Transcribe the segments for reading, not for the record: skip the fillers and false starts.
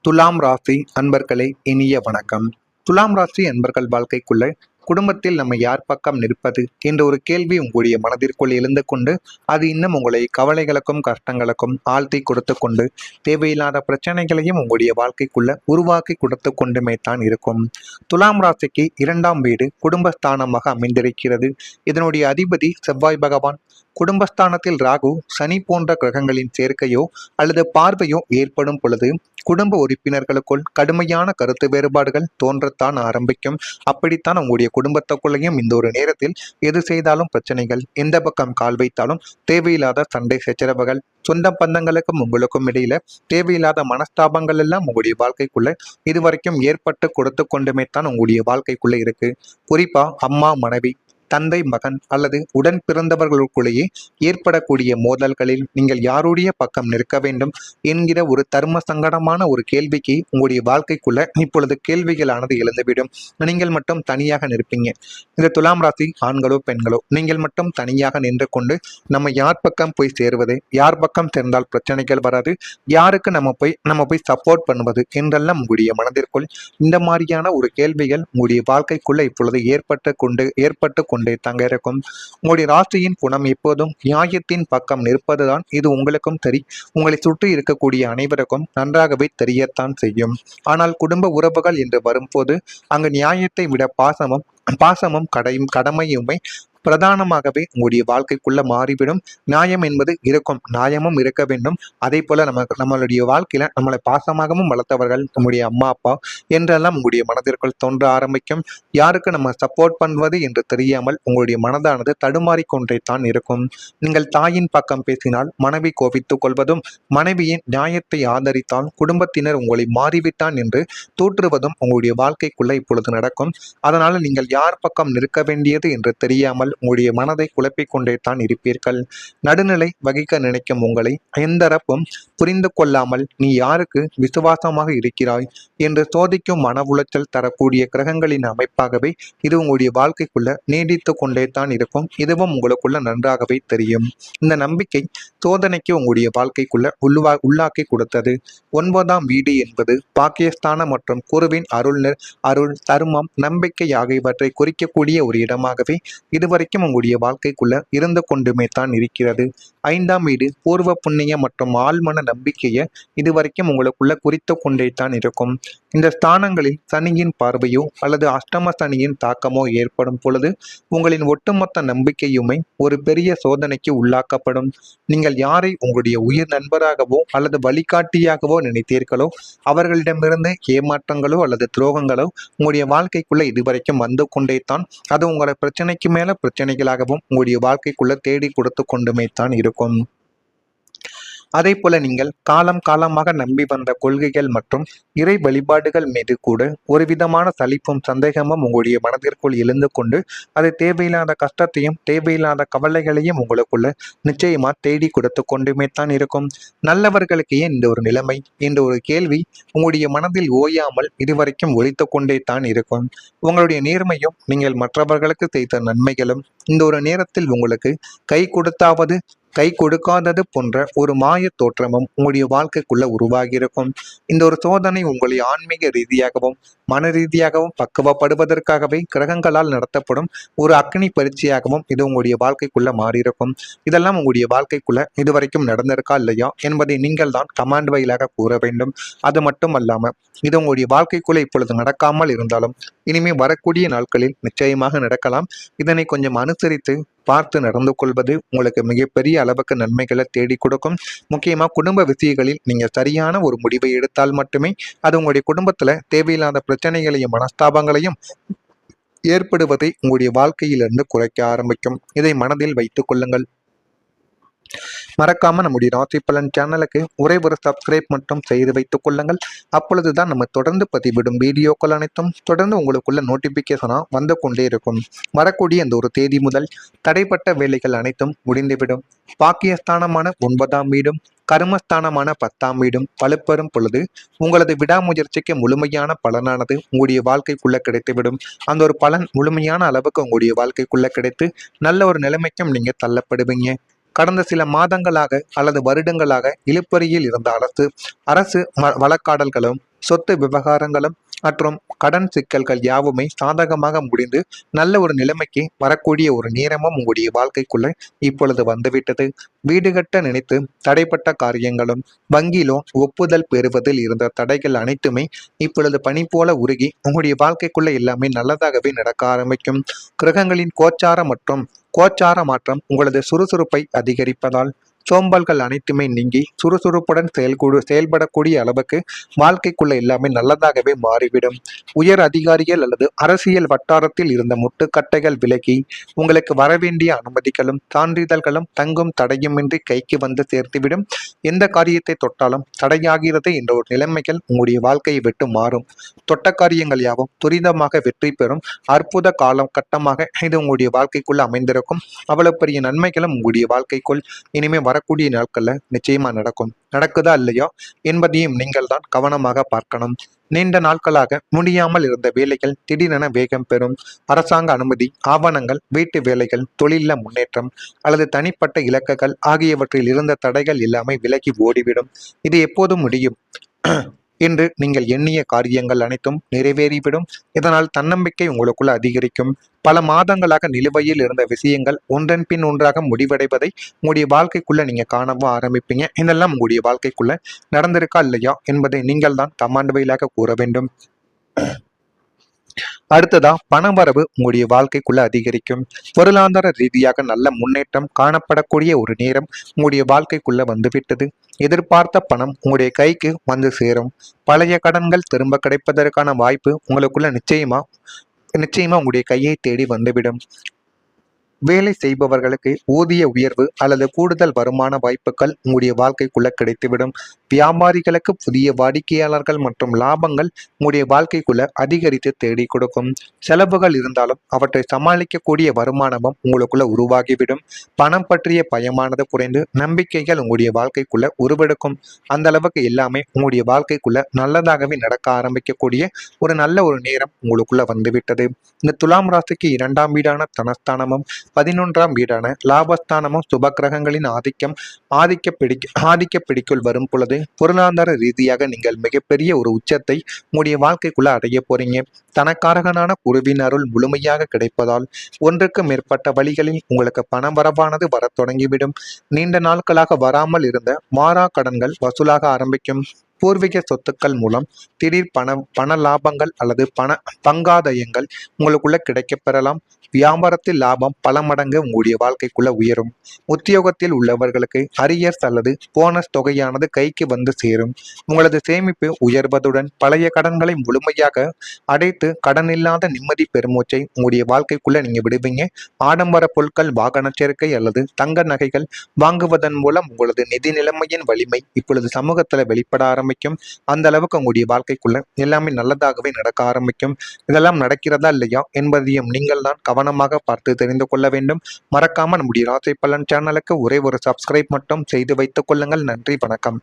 துலாம் ராசி அன்பர்களே, இனிய வணக்கம். துலாம் ராசி அன்பர்கள் வாழ்க்கைக்குள்ள குடும்பத்தில் நம்ம யார் பக்கம் நிற்பது என்ற ஒரு கேள்வி உங்களுடைய மனதிற்குள் எழுந்து கொண்டு அது இன்னும் உங்களை கவலைகளுக்கும் கஷ்டங்களுக்கும் ஆழ்த்தி கொடுத்து கொண்டு தேவையில்லாத பிரச்சனைகளையும் உங்களுடைய வாழ்க்கைக்குள்ள உருவாக்கி கொடுத்து கொண்டுமே தான் இருக்கும். துலாம் ராசிக்கு 2ஆம் வீடு குடும்பஸ்தானமாக அமைந்திருக்கிறது. இதனுடைய அதிபதி செவ்வாய் பகவான். குடும்பஸ்தானத்தில் ராகு, சனி போன்ற கிரகங்களின் சேர்க்கையோ அல்லது பார்வையோ ஏற்படும் பொழுது குடும்ப உறுப்பினர்களுக்குள் கடுமையான கருத்து வேறுபாடுகள் தோன்றத்தான் ஆரம்பிக்கும். அப்படித்தான் உங்களுடைய குடும்பத்துக்குள்ளேயும் இந்த ஒரு நேரத்தில் எது செய்தாலும் பிரச்சனைகள், எந்த பக்கம் கால் வைத்தாலும் தேவையில்லாத சண்டை சச்சரவுகள், சொந்த பந்தங்களுக்கும் உங்களுக்கும் இடையில தேவையில்லாத மனஸ்தாபங்கள் எல்லாம் உங்களுடைய வாழ்க்கைக்குள்ள இதுவரைக்கும் ஏற்பட்டு கொடுத்து கொண்டுமே தான் உங்களுடைய வாழ்க்கைக்குள்ள இருக்கு. குறிப்பா அம்மா மனைவி, தந்தை மகன் அல்லது உடன் பிறந்தவர்களுக்குள்ளேயே ஏற்படக்கூடிய மோதல்களில் நீங்கள் யாருடைய பக்கம் நிற்க வேண்டும் என்கிற ஒரு தர்ம சங்கடமான ஒரு கேள்விக்கு உங்களுடைய வாழ்க்கைக்குள்ள இப்பொழுது கேள்விகளானது எழுந்துவிடும். நீங்கள் மட்டும் தனியாக நிற்பீங்க. இந்த துலாம் ராசி ஆண்களோ பெண்களோ நீங்கள் மட்டும் தனியாக நின்று கொண்டு நம்ம யார் பக்கம் போய் சேருவது, யார் பக்கம் சேர்ந்தால் பிரச்சனைகள் வராது, யாருக்கு நம்ம போய் சப்போர்ட் பண்ணுவது என்றெல்லாம் உங்களுடைய மனதிற்குள் இந்த மாதிரியான ஒரு கேள்விகள் உங்களுடைய வாழ்க்கைக்குள்ள இப்பொழுது ஏற்பட்டு கொண்டே தாங்க இருக்கும். உங்களுடைய ராசியின் குணம் எப்போதும் நியாயத்தின் பக்கம் நிற்பதுதான். இது உங்களுக்கும் சரி, உங்களை சுற்றி இருக்கக்கூடிய அனைவருக்கும் நன்றாகவே தெரியத்தான் செய்யும். ஆனால் குடும்ப உறவுகள் என்று வரும்போது அங்கு நியாயத்தை விட பாசமும் கடமையுமே பிரதானமாகவே உங்களுடைய வாழ்க்கைக்குள்ள மாறிவிடும். நியாயம் என்பது இருக்கும், நியாயமும் இருக்க வேண்டும். அதே போல நம்மளுடைய வாழ்க்கையில நம்மளை பாசமாகவும் வளர்த்தவர்கள் நம்முடைய அம்மா அப்பா என்றெல்லாம் உங்களுடைய மனதிற்குள் தோன்ற ஆரம்பிக்கும். யாருக்கு நம்ம சப்போர்ட் பண்ணுவது என்று தெரியாமல் உங்களுடைய மனதானது தடுமாறிக்கொண்டே தான் இருக்கும். நீங்கள் தாயின் பக்கம் பேசினால் மனைவி கோபித்துக் கொள்வதும், மனைவியின் நியாயத்தை ஆதரித்தால் குடும்பத்தினர் உங்களை மாறிவிட்டான் என்று தூற்றுவதும் உங்களுடைய வாழ்க்கைக்குள்ள இப்பொழுது நடக்கும். அதனால நீங்கள் யார் பக்கம் நிற்க வேண்டியது என்று தெரியாமல் உங்களுடைய மனதை குழப்பிக் கொண்டே தான் இருப்பீர்கள். நடுநிலை வகிக்க நினைக்கும் உங்களை எந்தரப்பும் புரிந்து கொள்ளாமல் நீ யாருக்கு விசுவாசமாக இருக்கிறாய் என்று சோதிக்கும் மன உளைச்சல் தரக்கூடிய கிரகங்களின் அமைப்பாகவே இது உங்களுடைய வாழ்க்கைக்குள்ள நீடித்து கொண்டே தான் இருக்கும். இதுவும் உங்களுக்குள்ள நன்றாகவே தெரியும். இந்த நம்பிக்கை சோதனைக்கு உங்களுடைய வாழ்க்கைக்குள்ள உள்ளாக்கி கொடுத்தது. 9ஆம் வீடு என்பது பாக்கியஸ்தானம் மற்றும் குருவின் அருள், தர்மம், நம்பிக்கை ஆகியவற்றை குறிக்கக்கூடிய ஒரு இடமாகவே இதுவரைக்கும் உங்களுடைய வாழ்க்கைக்குள்ள இருந்து கொண்டுமே தான் இருக்கிறது. 5ஆம் வீடு பூர்வ புண்ணிய மற்றும் ஆழ்மன நம்பிக்கையை இதுவரைக்கும் உங்களுக்குள்ள குறித்து கொண்டே தான் இருக்கும். இந்த ஸ்தானங்களில் சனியின் பார்வையோ அல்லது அஷ்டம சனியின் தாக்கமோ ஏற்படும் பொழுது உங்களின் ஒட்டுமொத்த நம்பிக்கையுமே ஒரு பெரிய சோதனைக்கு உள்ளாக்கப்படும். நீங்கள் யாரை உங்களுடைய உயிர் நண்பராகவோ அல்லது வழிகாட்டியாகவோ நினைத்தீர்களோ அவர்களிடமிருந்து ஏமாற்றங்களோ அல்லது துரோகங்களோ உங்களுடைய வாழ்க்கைக்குள்ள இதுவரைக்கும் வந்து கொண்டே தான் அது உங்களை பிரச்சனைக்கு மேல பிரச்சனைகளாகவும் உங்களுடைய வாழ்க்கைக்குள்ள தேடி கொடுத்து கொண்டுமே தான் இருக்கும். அதே போல நீங்கள் காலமாக நம்பி வந்த கொள்கைகள் மற்றும் இறை வழிபாடுகள் மீது கூட ஒரு விதமான சலிப்பும் சந்தேகமும் உங்களுடைய மனதிற்குள் எழுந்து கொண்டு அது தேவையில்லாத கஷ்டத்தையும் தேவையில்லாத கவலைகளையும் உங்களுக்குள்ள நிச்சயமா தேடி கொடுத்து கொண்டுமே தான் இருக்கும். நல்லவர்களுக்கு ஏன் இந்த ஒரு நிலைமை என்ற ஒரு கேள்வி உங்களுடைய மனதில் ஓயாமல் இதுவரைக்கும் ஒலித்து கொண்டே தான் இருக்கும். உங்களுடைய நேர்மையும் நீங்கள் மற்றவர்களுக்கு செய்த நன்மைகளும் இந்த ஒரு நேரத்தில் உங்களுக்கு கை கொடுக்காதது போன்ற ஒரு மாய தோற்றமும் உங்களுடைய வாழ்க்கைக்குள்ள உருவாகியிருக்கும். இந்த ஒரு சோதனை உங்களை ஆன்மீக ரீதியாகவும் மன ரீதியாகவும் பக்குவப்படுவதற்காகவே கிரகங்களால் நடத்தப்படும் ஒரு அக்னி பரீட்சையாகவும் இது உங்களுடைய வாழ்க்கைக்குள்ள மாறியிருக்கும். இதெல்லாம் உங்களுடைய வாழ்க்கைக்குள்ள இதுவரைக்கும் நடந்திருக்கா இல்லையா என்பதை நீங்கள் தான் கமாண்ட் வாயிலாக கூற வேண்டும். அது மட்டும் அல்லாம இது உங்களுடைய வாழ்க்கைக்குள்ள இப்பொழுது நடக்காமல் இருந்தாலும் இனிமே வரக்கூடிய நாட்களில் நிச்சயமாக நடக்கலாம். இதனை கொஞ்சம் அனுசரித்து பார்த்து நடந்து கொள்வது உங்களுக்கு மிகப்பெரிய அளவுக்கு நன்மைகளை தேடி கொடுக்கும். முக்கியமா குடும்ப விஷயங்களில் நீங்க சரியான ஒரு முடிவை எடுத்தால் மட்டுமே அது உங்களுடைய குடும்பத்துல தேவையில்லாத பிரச்சனைகளையும் மனஸ்தாபங்களையும் ஏற்படுவதை உங்களுடைய வாழ்க்கையிலிருந்து குறைக்க ஆரம்பிக்கும். இதை மனதில் வைத்துக் கொள்ளுங்கள். மறக்காம நம்முடைய ராசி பலன் சேனலுக்கு ஒரே ஒரு சப்ஸ்கிரைப் மட்டும் செய்து வைத்துக் கொள்ளுங்கள். அப்பொழுதுதான் நம்ம தொடர்ந்து பதிவிடும் வீடியோக்கள் அனைத்தும் தொடர்ந்து உங்களுக்குள்ள நோட்டிபிகேஷனா வந்து கொண்டே இருக்கும். வரக்கூடிய அந்த ஒரு தேதி முதல் தடைப்பட்ட வேலைகள் அனைத்தும் முடிந்துவிடும். பாக்கியஸ்தானமான 9ஆம் வீடும் கர்மஸ்தானமான 10ஆம் வீடும் வலுப்பெறும் பொழுது உங்களது விடாமுயற்சிக்கு முழுமையான பலனானது உங்களுடைய வாழ்க்கைக்குள்ள கிடைத்துவிடும். அந்த ஒரு பலன் முழுமையான அளவுக்கு உங்களுடைய வாழ்க்கைக்குள்ள கிடைத்து நல்ல ஒரு நிலைமைக்கும் நீங்க தள்ளப்படுவீங்க. கடந்த சில மாதங்களாக அல்லது வருடங்களாக இழுபறியில் இருந்த அரசு அரசு வழக்காடல்களும் சொத்து விவகாரங்களும் மற்றும் கடன் சிக்கல்கள் யாவுமே சாதகமாக முடிந்து நல்ல ஒரு நிலைமைக்கு வரக்கூடிய ஒரு நேரமும் உங்களுடைய வாழ்க்கைக்குள்ள இப்பொழுது வந்துவிட்டது. வீடு கட்ட நினைத்து தடைப்பட்ட காரியங்களும் வங்கி லோன் ஒப்புதல் பெறுவதில் இருந்த தடைகள் அனைத்துமே இப்பொழுது பனி போல உருகி உங்களுடைய வாழ்க்கைக்குள்ள எல்லாமே நல்லதாகவே நடக்க ஆரம்பிக்கும். கிரகங்களின் கோச்சார மாற்றம் உங்களது சுறுசுறுப்பை அதிகரிப்பதால் சோம்பல்கள் அனைத்துமே நீங்கி சுறுசுறுப்புடன் செயல்படக்கூடிய அளவுக்கு வாழ்க்கைக்குள்ள எல்லாமே நல்லதாகவே மாறிவிடும். உயர் அதிகாரிகள் அல்லது அரசியல் வட்டாரத்தில் இருந்த முட்டுக்கட்டைகள் விலகி உங்களுக்கு வரவேண்டிய அனுமதிகளும் சான்றிதழ்களும் தங்கும் தடையுமின்றி கைக்கு வந்து சேர்த்துவிடும். எந்த காரியத்தை தொட்டாலும் தடையாகிறது என்ற ஒரு நிலைமைகள் உங்களுடைய வாழ்க்கையை விட்டு மாறும். தொட்ட காரியங்கள் யாவும் துரிதமாக வெற்றி பெறும் அற்புத காலம் கட்டமாக இது உங்களுடைய வாழ்க்கைக்குள்ள அமைந்திருக்கும். அவ்வளவு பெரிய நன்மைகளும் உங்களுடைய வாழ்க்கைக்குள் இனிமே வரக்கூடிய நாட்கள்ல நிச்சயமா நடக்குதா இல்லையா என்பதையும் நீங்கள் தான் கவனமாக பார்க்கணும். நீண்ட நாட்களாக முடியாமல் இருந்த வேலைகள் திடீரென வேகம் பெறும். அரசாங்க அனுமதி, ஆவணங்கள், வீட்டு வேலைகள், தொழில முன்னேற்றம் அல்லது தனிப்பட்ட இலக்குகள் ஆகியவற்றில் இருந்த தடைகள் எல்லாமே விலகி ஓடிவிடும். இது எப்போது முடியும் என்று நீங்கள் எண்ணிய காரியங்கள் அனைத்தும் நிறைவேறிவிடும். இதனால் தன்னம்பிக்கை உங்களுக்குள்ள அதிகரிக்கும். பல மாதங்களாக நிலுவையில் இருந்த விஷயங்கள் ஒன்றன் பின் ஒன்றாக முடிவடைவதை உங்களுடைய வாழ்க்கைக்குள்ள நீங்க காணவும் ஆரம்பிப்பீங்க. இதெல்லாம் உங்களுடைய வாழ்க்கைக்குள்ள நடந்திருக்கா இல்லையா என்பதை நீங்கள் தான் கமாண்ட் வாயிலாக கூற வேண்டும். அடுத்ததா பணவரவு உங்களுடைய வாழ்க்கைக்குள்ள அதிகரிக்கும். பொருளாதார ரீதியாக நல்ல முன்னேற்றம் காணப்படக்கூடிய ஒரு நேரம் உங்களுடைய வாழ்க்கைக்குள்ள வந்துவிட்டது. எதிர்பார்த்த பணம் உங்களுடைய கைக்கு வந்து சேரும். பழைய கடன்கள் திரும்ப கிடைப்பதற்கான வாய்ப்பு உங்களுக்குள்ள நிச்சயமா உங்களுடைய கையை தேடி வந்துவிடும். வேலை செய்பவர்களுக்கு ஊதிய உயர்வு அல்லது கூடுதல் வருமான வாய்ப்புகள் உங்களுடைய வாழ்க்கைக்குள்ள கிடைத்துவிடும். வியாபாரிகளுக்கு புதிய வாடிக்கையாளர்கள் மற்றும் லாபங்கள் உங்களுடைய வாழ்க்கைக்குள்ள அதிகரித்து தேடி கொடுக்கும். செலவுகள் இருந்தாலும் அவற்றை சமாளிக்கக்கூடிய வருமானமும் உங்களுக்குள்ள உருவாகிவிடும். பணம் பற்றிய பயமானது குறைந்து நம்பிக்கைகள் உங்களுடைய வாழ்க்கைக்குள்ள உருவெடுக்கும். அந்த அளவுக்கு எல்லாமே உங்களுடைய வாழ்க்கைக்குள்ள நல்லதாகவே நடக்க ஆரம்பிக்கக்கூடிய ஒரு நல்ல ஒரு நேரம் உங்களுக்குள்ள வந்துவிட்டது. இந்த துலாம் ராசிக்கு 2ஆம் வீடான தனஸ்தானமும் 11ஆம் வீடான லாபஸ்தானமும் சுப கிரகங்களின் ஆதிக்க பிடிக்குள் வரும் பொழுது பொருளாதார ரீதியாக நீங்கள் மிகப்பெரிய ஒரு உச்சத்தை உங்களுடைய வாழ்க்கைக்குள்ள அடைய போறீங்க. தனக்காரகனான குருவின் அருள் முழுமையாக கிடைப்பதால் ஒன்றுக்கு மேற்பட்ட வழிகளில் உங்களுக்கு பண வரவானது வர தொடங்கிவிடும். நீண்ட நாட்களாக வராமல் இருந்த மாறா கடன்கள் வசூலாக ஆரம்பிக்கும். பூர்வீக சொத்துக்கள் மூலம் திடீர் பண லாபங்கள் அல்லது பங்காதயங்கள் உங்களுக்குள்ள கிடைக்கப் பெறலாம். வியாபாரத்தில் லாபம் பல மடங்கு உங்களுடைய வாழ்க்கைக்குள்ள உயரும். உத்தியோகத்தில் உள்ளவர்களுக்கு அரியர்ஸ் அல்லது போனஸ் தொகையானது கைக்கு வந்து சேரும். உங்களது சேமிப்பு உயர்வதுடன் பழைய கடன்களை முழுமையாக அடைத்து கடன் இல்லாத நிம்மதி பெருமூச்சை உங்களுடைய வாழ்க்கைக்குள்ள நீங்க விடுவீங்க. ஆடம்பர பொருட்கள், வாகன சேர்க்கை அல்லது தங்க நகைகள் வாங்குவதன் மூலம் உங்களது நிதி நிலைமையின் வலிமை இப்பொழுது சமூகத்துல வெளிப்பட ஆரம்பிக்கும். அந்த அளவுக்கு உங்களுடைய வாழ்க்கைக்குள்ள எல்லாமே நல்லதாகவே நடக்க ஆரம்பிக்கும். இதெல்லாம் நடக்கிறதா இல்லையா என்பதையும் நீங்கள் தான் கவனமாக பார்த்து தெரிந்து கொள்ள வேண்டும். மறக்காம நம்முடைய ராசி பலன் சேனலுக்கு ஒரே ஒரு சப்ஸ்கிரைப் மட்டும் செய்து வைத்துக் கொள்ளுங்கள். நன்றி, வணக்கம்.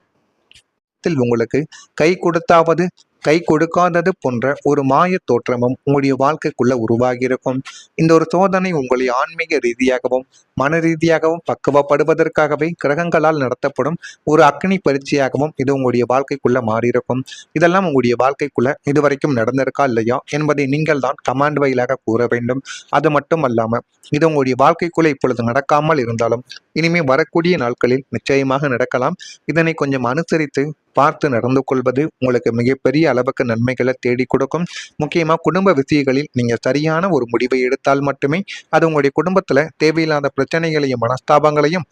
உங்களுக்கு கை கொடுக்காதது போன்ற ஒரு மாய தோற்றமும் உங்களுடைய வாழ்க்கைக்குள்ள உருவாகி இருக்கும். இந்த ஒரு சோதனை உங்களை ஆன்மீக ரீதியாகவும் மன ரீதியாகவும் பக்குவப்படுவதற்காகவே கிரகங்களால் நடத்தப்படும் ஒரு அக்னி பரீட்சையாகவும் இது உங்களுடைய வாழ்க்கைக்குள்ள மாறியிருக்கும். இதெல்லாம் உங்களுடைய வாழ்க்கைக்குள்ள இதுவரைக்கும் நடந்திருக்கா இல்லையா என்பதை நீங்கள் தான் கமாண்ட் வாயிலாக கூற வேண்டும். அது மட்டும் அல்லாம இது உங்களுடைய வாழ்க்கைக்குள்ள இப்பொழுது நடக்காமல் இருந்தாலும் இனிமே வரக்கூடிய நாட்களில் நிச்சயமாக நடக்கலாம். இதனை கொஞ்சம் அனுசரித்து பார்த்து நடந்து கொள்வது உங்களுக்கு மிகப்பெரிய அளவுக்கு நன்மைகளை தேடி கொடுக்கும். முக்கியமா குடும்ப விஷயங்களில் நீங்க சரியான ஒரு முடிவை எடுத்தால் மட்டுமே அது உங்களுடைய குடும்பத்துல தேவையில்லாத பிரச்சனைகளையும் மனஸ்தாபங்களையும்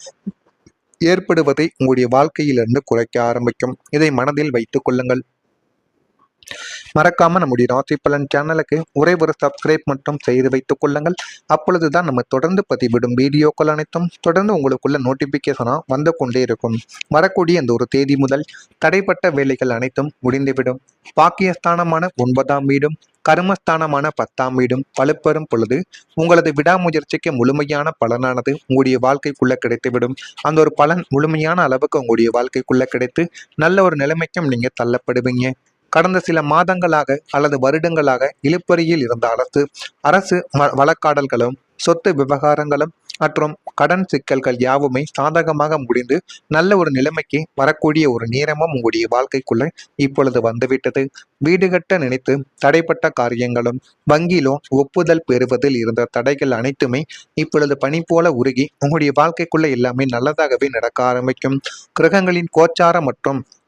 ஏற்படுவதை உங்களுடைய வாழ்க்கையிலிருந்து குறைக்க ஆரம்பிக்கும். இதை மனதில் வைத்துக் கொள்ளுங்கள். மறக்காம நம்முடைய ராசி பலன் சேனலுக்கு ஒரே ஒரு சப்ஸ்கிரைப் மட்டும் செய்து வைத்துக் கொள்ளுங்கள். அப்பொழுதுதான் நம்ம தொடர்ந்து பதிவிடும் வீடியோக்கள் அனைத்தும் தொடர்ந்து உங்களுக்குள்ள நோட்டிபிகேஷனா வந்து கொண்டே இருக்கும். வரக்கூடிய இந்த ஒரு தேதி முதல் தடைப்பட்ட வேலைகள் அனைத்தும் முடிந்துவிடும். பாக்கியஸ்தானமான 9ஆம் வீடும் கர்மஸ்தானமான 10ஆம் வீடும் வலுப்பெறும் பொழுது உங்களது விடாமுயற்சிக்கு முழுமையான பலனானது உங்களுடைய வாழ்க்கைக்குள்ள கிடைத்துவிடும். அந்த ஒரு பலன் முழுமையான அளவுக்கு உங்களுடைய வாழ்க்கைக்குள்ள கிடைத்து நல்ல ஒரு நிலைமைக்கும் நீங்க தள்ளப்படுவீங்க. கடந்த சில மாதங்களாக அல்லது வருடங்களாக இழுபறியில் இருந்த அரசு வழக்காடல்களும் சொத்து விவகாரங்களும் மற்றும் கடன் சிக்கல்கள் யாவுமே சாதகமாக முடிந்து நல்ல ஒரு நிலைமைக்கு வரக்கூடிய ஒரு நேரமும் உங்களுடைய வாழ்க்கைக்குள்ள இப்பொழுது வந்துவிட்டது. வீடு கட்ட நினைத்து தடைப்பட்ட காரியங்களும் வங்கி லோன் ஒப்புதல் பெறுவதில் இருந்த தடைகள் அனைத்துமே இப்பொழுது பனி போல உருகி உங்களுடைய வாழ்க்கைக்குள்ள எல்லாமே நல்லதாகவே நடக்க ஆரம்பிக்கும். கிரகங்களின்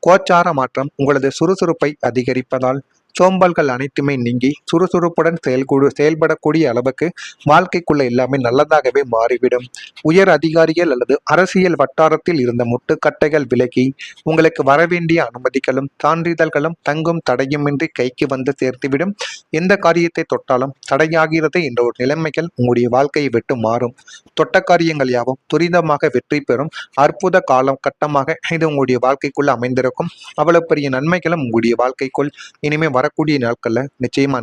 கோச்சார மாற்றம் உங்களது சுறுசுறுப்பை அதிகரிப்பதால் சோம்பல்கள் அனைத்துமே நீங்கி சுறுசுறுப்புடன் செயல்படக்கூடிய அளவுக்கு வாழ்க்கைக்குள்ள எல்லாமே நல்லதாகவே மாறிவிடும். உயர் அதிகாரிகள் அல்லது அரசியல் வட்டாரத்தில் இருந்த முட்டுக்கட்டைகள் விலகி உங்களுக்கு வரவேண்டிய அனுமதிகளும் சான்றிதழ்களும் தங்கும் தடையுமின்றி கைக்கு வந்து சேர்த்துவிடும். எந்த காரியத்தை தொட்டாலும் தடையாகிறது என்ற ஒரு நிலைமைகள் உங்களுடைய வாழ்க்கையை விட்டு மாறும். தொட்ட காரியங்கள் யாவும் துரிதமாக வெற்றி பெறும் அற்புத காலம் கட்டமாக இது உங்களுடைய வாழ்க்கைக்குள்ள அமைந்திருக்கும். அவ்வளவு பெரிய நன்மைகளும் உங்களுடைய வாழ்க்கைக்குள் இனிமே வரக்கூடிய நாட்கள்ல நிச்சயமா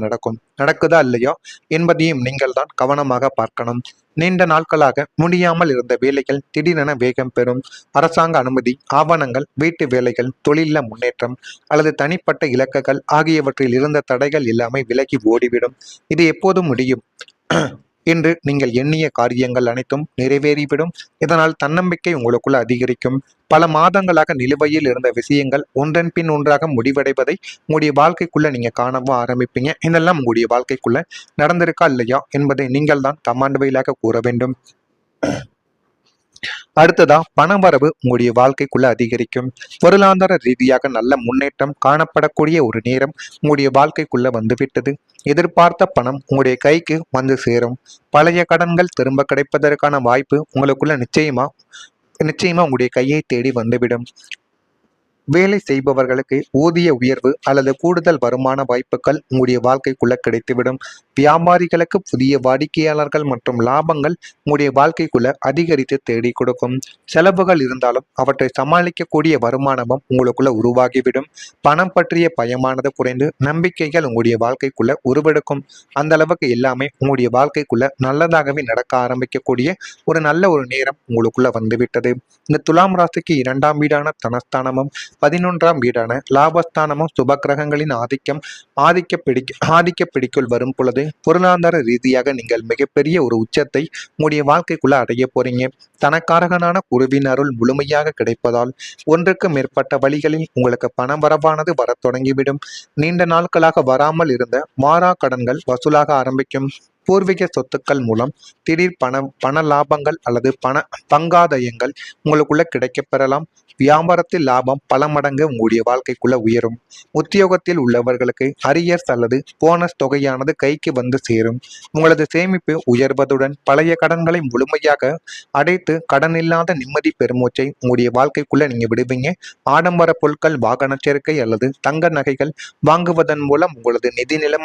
நடக்குதா இல்லையா என்பதையும் நீங்கள் தான் கவனமாக பார்க்கணும். நீண்ட நாட்களாக முடியாமல் இருந்த வேலைகள் திடீரென வேகம் பெறும். அரசாங்க அனுமதி, ஆவணங்கள், வீட்டு வேலைகள், தொழில முன்னேற்றம் அல்லது தனிப்பட்ட இலக்குகள் ஆகியவற்றில் இருந்த தடைகள் எல்லாமே விலகி ஓடிவிடும். இது எப்போது முடியும் என்று நீங்கள் எண்ணிய காரியங்கள் அனைத்தும் நிறைவேறிவிடும். இதனால் தன்னம்பிக்கை உங்களுக்குள்ள அதிகரிக்கும். பல மாதங்களாக நிலுவையில் இருந்த விஷயங்கள் ஒன்றன் பின் ஒன்றாக முடிவடைவதை உங்களுடைய வாழ்க்கைக்குள்ள நீங்க காணவும் ஆரம்பிப்பீங்க. இதெல்லாம் உங்களுடைய வாழ்க்கைக்குள்ள நடந்திருக்கா இல்லையா என்பதை நீங்கள் தான் கமாண்ட் வாயிலாக கூற வேண்டும். அடுத்ததா பணவரவு உங்களுடைய வாழ்க்கைக்குள்ள அதிகரிக்கும். பொருளாதார ரீதியாக நல்ல முன்னேற்றம் காணப்படக்கூடிய ஒரு நேரம் உங்களுடைய வாழ்க்கைக்குள்ள வந்துவிட்டது. எதிர்பார்த்த பணம் உங்களுடைய கைக்கு வந்து சேரும். பழைய கடன்கள் திரும்ப கிடைப்பதற்கான வாய்ப்பு உங்களுக்குள்ள நிச்சயமா உங்களுடைய கையை தேடி வந்துவிடும். வேலை செய்பவர்களுக்கு ஊதிய உயர்வு அல்லது கூடுதல் வருமான வாய்ப்புகள் உங்களுடைய வாழ்க்கைக்குள்ள கிடைத்துவிடும். வியாபாரிகளுக்கு புதிய வாடிக்கையாளர்கள் மற்றும் லாபங்கள் உங்களுடைய வாழ்க்கைக்குள்ள அதிகரித்து தேடி கொடுக்கும். செலவுகள் இருந்தாலும் அவற்றை சமாளிக்கக்கூடிய வருமானமும் உங்களுக்குள்ள உருவாகிவிடும். பணம் பற்றிய பயமானது குறைந்து நம்பிக்கைகள் உங்களுடைய வாழ்க்கைக்குள்ள உருவெடுக்கும். அந்த அளவுக்கு எல்லாமே உங்களுடைய வாழ்க்கைக்குள்ள நல்லதாகவே நடக்க ஆரம்பிக்கக்கூடிய ஒரு நல்ல ஒரு நேரம் உங்களுக்குள்ள வந்துவிட்டது. இந்த துலாம் ராசிக்கு 2ஆம் வீடான தனஸ்தானமும் 11ஆம் வீடான லாபஸ்தானமும் சுப கிரகங்களின் ஆதிக்க பிடிக்குள் வரும் பொழுது பொருளாதார ரீதியாக நீங்கள் மிகப்பெரிய ஒரு உச்சத்தை உங்களுடைய வாழ்க்கைக்குள்ள அடைய போறீங்க. தனக்காரகனான குருவின் அருள் முழுமையாக கிடைப்பதால் ஒன்றுக்கு மேற்பட்ட வழிகளில் உங்களுக்கு பண வரவானது வர தொடங்கிவிடும். நீண்ட நாட்களாக வராமல் இருந்த மாறா கடன்கள் வசூலாக ஆரம்பிக்கும். பூர்வீக சொத்துக்கள் மூலம் திடீர் பண லாபங்கள் அல்லது பங்காதயங்கள் உங்களுக்குள்ள கிடைக்கப் பெறலாம். வியாபாரத்தில் லாபம் பல மடங்கு உங்களுடைய வாழ்க்கைக்குள்ள உயரும். உத்தியோகத்தில் உள்ளவர்களுக்கு அரியர்ஸ் அல்லது போனஸ் தொகையானது கைக்கு வந்து சேரும். உங்களது சேமிப்பு உயர்வதுடன் பழைய கடன்களை முழுமையாக அடைத்து கடனில்லாத நிம்மதி பெருமூச்சை உங்களுடைய வாழ்க்கைக்குள்ள நீங்க விடுவீங்க. ஆடம்பர பொருட்கள், வாகன சேர்க்கை அல்லது தங்க நகைகள் வாங்குவதன் மூலம் உங்களது நிதி நிலைமை